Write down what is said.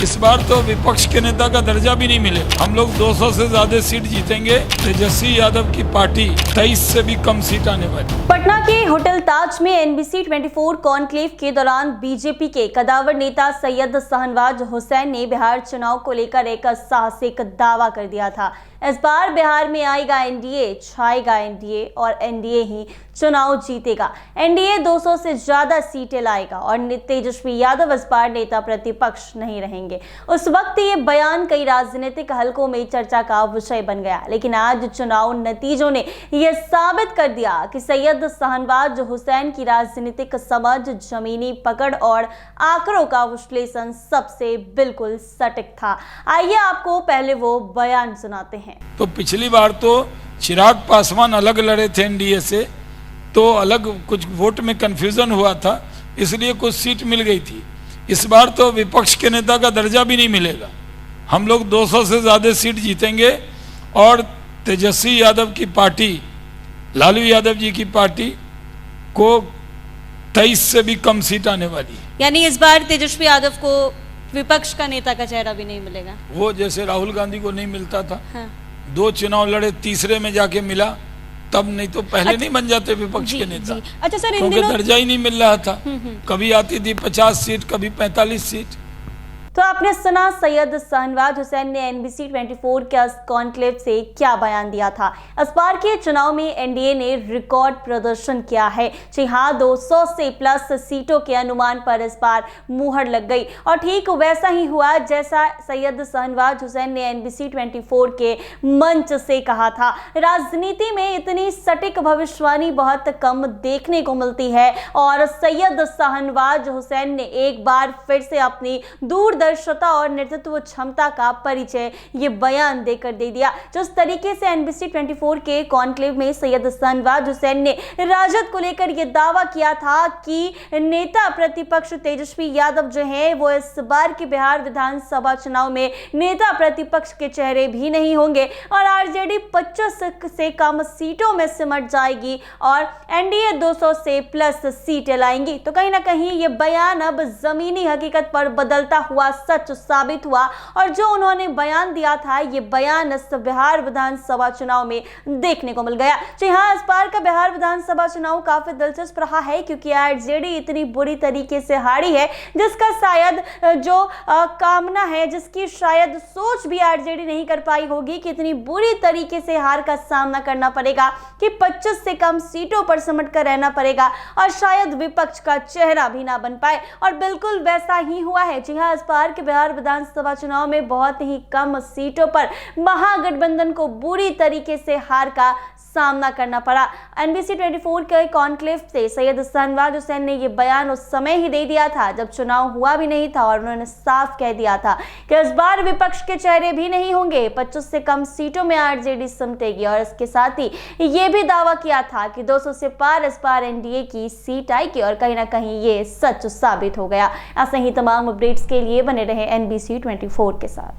इस बार तो विपक्ष के नेता का दर्जा भी नहीं मिले। हम लोग 200 से ज्यादा सीट जीतेंगे। तेजस्वी यादव की पार्टी 23 से भी कम सीट आने वाली। पटना के होटल ताज में NBC 24 कॉन्क्लेव के दौरान बीजेपी के कदावर नेता सैयद शाहनवाज हुसैन ने बिहार चुनाव को लेकर एक साहसिक दावा कर दिया था। इस बार बिहार में आएगा एनडीए, छाएगा एनडीए और एनडीए ही चुनाव जीतेगा। एनडीए 200 से ज्यादा सीटें लाएगा और तेजस्वी यादव इस बार नेता प्रतिपक्ष नहीं रहेंगे। उस वक्त ये बयान कई राजनीतिक हलकों में चर्चा का विषय बन गया, लेकिन आज चुनाव नतीजों ने यह साबित कर दिया कि सैयद शाहनवाज हुसैन की राजनीतिक समझ, जमीनी पकड़ और आंकड़ों का विश्लेषण सबसे बिल्कुल सटीक था। आइए आपको पहले वो बयान सुनाते हैं। तो पिछली बार तो चिराग पासवान अलग लड़े थे एनडीए से, तो अलग कुछ वोट में कंफ्यूजन हुआ था, इसलिए कुछ सीट मिल गई थी। इस बार तो विपक्ष के नेता का दर्जा भी नहीं मिलेगा। हम लोग 200 से ज्यादा सीट जीतेंगे और तेजस्वी यादव की पार्टी, लालू यादव जी की पार्टी को 23 से भी कम सीट आने वाली है। यानी इस बार तेजस्वी यादव को विपक्ष का नेता का चेहरा भी नहीं मिलेगा। वो जैसे राहुल गांधी को नहीं मिलता था, हाँ। 2 चुनाव लड़े, तीसरे में जाके मिला, तब नहीं तो पहले नहीं बन जाते विपक्ष के नेता। अच्छा सर, क्योंकि दर्जा ही नहीं मिल रहा था। कभी आती थी 50 सीट, कभी 45 सीट। तो आपने सुना सैयद शाहनवाज हुसैन ने NBC 24 के कॉन्क्लेव से क्या बयान दिया था। इस बार के चुनाव में एनडीए ने रिकॉर्ड प्रदर्शन किया है। जी हाँ, 200 से प्लस सीटों के अनुमान पर इस बार मुहर लग गई और ठीक वैसा ही हुआ जैसा सैयद शाहनवाज हुसैन ने NBC 24 के मंच से कहा था। राजनीति में इतनी सटीक भविष्यवाणी बहुत कम देखने को मिलती है और सैयद शाहनवाज हुसैन ने एक बार फिर से अपनी दूरदर्शिता और नेतृत्व क्षमता का परिचय ये बयान देकर दे दिया। जिस तरीके से NBC 24 के कॉन्क्लेव में सैयद शाहनवाज हुसैन ने राजद को लेकर यह दावा किया था कि नेता प्रतिपक्ष तेजस्वी यादव जो हैं वो इस बार के बिहार विधानसभा चुनाव में नेता प्रतिपक्ष के चेहरे भी नहीं होंगे और आरजेडी 25 से कम सीटों में सिमट जाएगी और एनडीए 200 से प्लस सीटें लाएंगी। तो कहीं ना कहीं ये बयान अब जमीनी हकीकत पर बदलता हुआ सच साबित हुआ और जो उन्होंने बयान दिया था ये बयान इस बिहार विधानसभा चुनाव में देखने को मिल गया। जी हाँ, इस बार का बिहार विधानसभा चुनाव काफी दिलचस्प रहा है क्योंकि आरजेडी इतनी बुरी तरीके से हारी है जिसका शायद जो कामना है, जिसकी शायद सोच भी आरजेडी नहीं कर पाई होगी कि इतनी बुरी तरीके से हार का सामना करना पड़ेगा कि 25 से कम सीटों पर सिमट कर रहना पड़ेगा और शायद विपक्ष का चेहरा भी ना बन पाए और बिल्कुल वैसा ही हुआ है। जी हाँ, इस बार के बिहार विधानसभा चुनाव में बहुत ही कम सीटों पर महागठबंधन को बुरी तरीके से हार का सामना करना पड़ा। NBC 24 के कॉन्क्लेव से सैयद शाहनवाज हुसैन ने यह बयान उस समय ही दे दिया था जब चुनाव हुआ भी नहीं था और उन्होंने साफ कह दिया था कि इस बार विपक्ष के चेहरे भी नहीं होंगे, 25 से कम सीटों में आरजेडी सिमटेगी और इसके साथ ही ये भी दावा किया था कि 200 से पार इस बार एनडीए की सीट आएगी और कहीं ना कहीं ये सच साबित हो गया। ऐसे ही तमाम अपडेट्स के लिए बने रहे NBC 24 के साथ।